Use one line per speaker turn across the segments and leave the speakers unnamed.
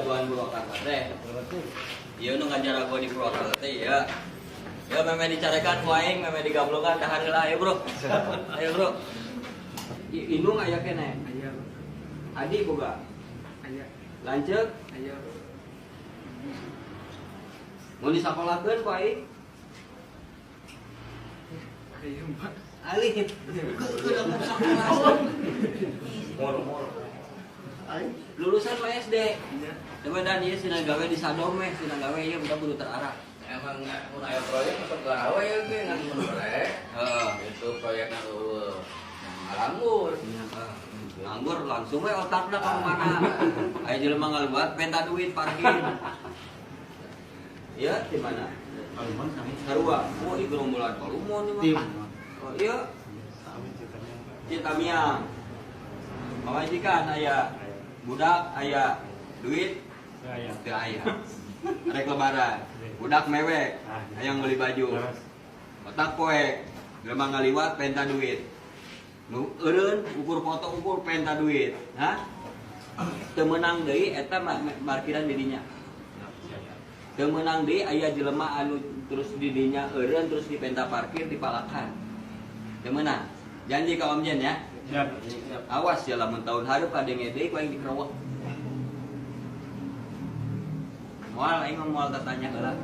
jagoan Purwakarta teh. Ieu nu ngajarago di Purwakarta teh ya. Ya meme dicarekan ku aing, meme digablogan dahar heula ayo, Bro. Ayo, Bro. Indung aya keneh.
Aya.
Adi boga.
Aya.
Lanceuk
Aya.
mun disakolakeun ku aing.
Aya mah.
Alih. Kudu sakola. Moro-moro. Lulusan mah SD.
Iya.
Kemudian dia sina gawe di Sadom meh, sina gawe ieu budak kudu terarah.
Emang mun aya proyek masuk gawe ya ge ngan proyek.
Heeh.
Itu proyekna eueuh. Nganggur.
Nganggur langsung we otakna ka mana. Aya jelema ngaluat penta duit parkir. Iya, di mana? Sarua. Oh, di gerombolan Palumon ieu mah. Oh, iya. Citamiang. Pamajikan aya. Budak aya. Duit teu aya. Rek lebaran. Budak mewek, hayang beli baju. Otak poek, jelema ngaliwat penta duit. Nu eureun ukur foto ukur penta duit. Hah? Teu meunang deui eta parkiran di dinya. Teu meunang deui aya jelema anu terus di dinya eureun terus di penta parkir dipalakan. Teu meunang. Janji ka Om Jen ya.
Siap.
Awas ya lamun tahun hareup kadenge deui ku aing dikerowok. Moal aing moal tatanya heula.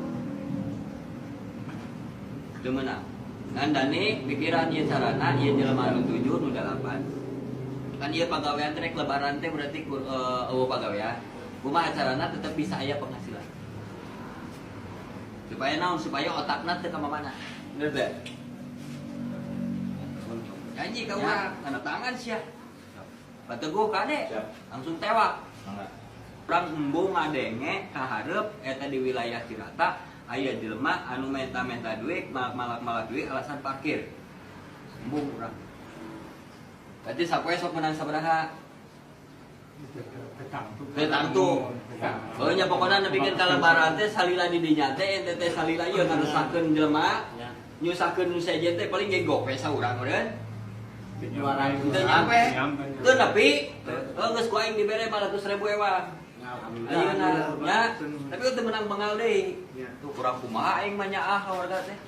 Teu meunang. Ngandani pikiran ieu sarana ieu jelema anu 7 nu 8. Kan ieu pagawean teh rek lebaran teh berarti eueuh pagawean. Kumaha carana tetep bisa aya penghasilan. Supaya naon? Supaya otakna teu ka mana. Bener teh? Janji ka urang, tanda tangan sia. Bateguh kade. Langsung tewak. Urang embung ngadenge ka hareup eta di wilayah Cirata aya jelema anu menta-menta duit, malak-malak duit alasan parkir. Embung urang. Berarti sapoe sok menang sabaraha? Tetantu. Oh nya pokona nepikeun ka lebaran teh salila di dinya teh ente teh salila ieu ngaresakeun jelema. Nyusakeun nu sejen teh paling ge gope saurang meureun.
Juara
Teu nyampe. Teu nepi. Geus ku aing dibere 500.000 ewa. Ayeuna nya, tapi teu meunang bengal deui. Tuh kurang kumaha aing mah nyaah ka warga teh.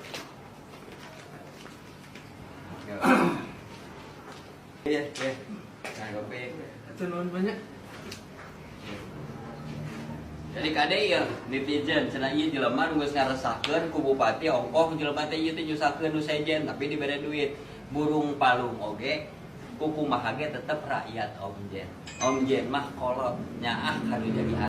Iya, nah gope.
Atuh nuhun banyak.
Jadi kade ieu netizen cenah ieu jelema nu geus ngaresahkeun ku bupati ongkoh jelema teh ieu teh nyusakeun nu sejen tapi dibere duit. Burung palung oge kumaha ge tetep rakyat Om Jen. Om Jen mah kolot nyaah kanu jadi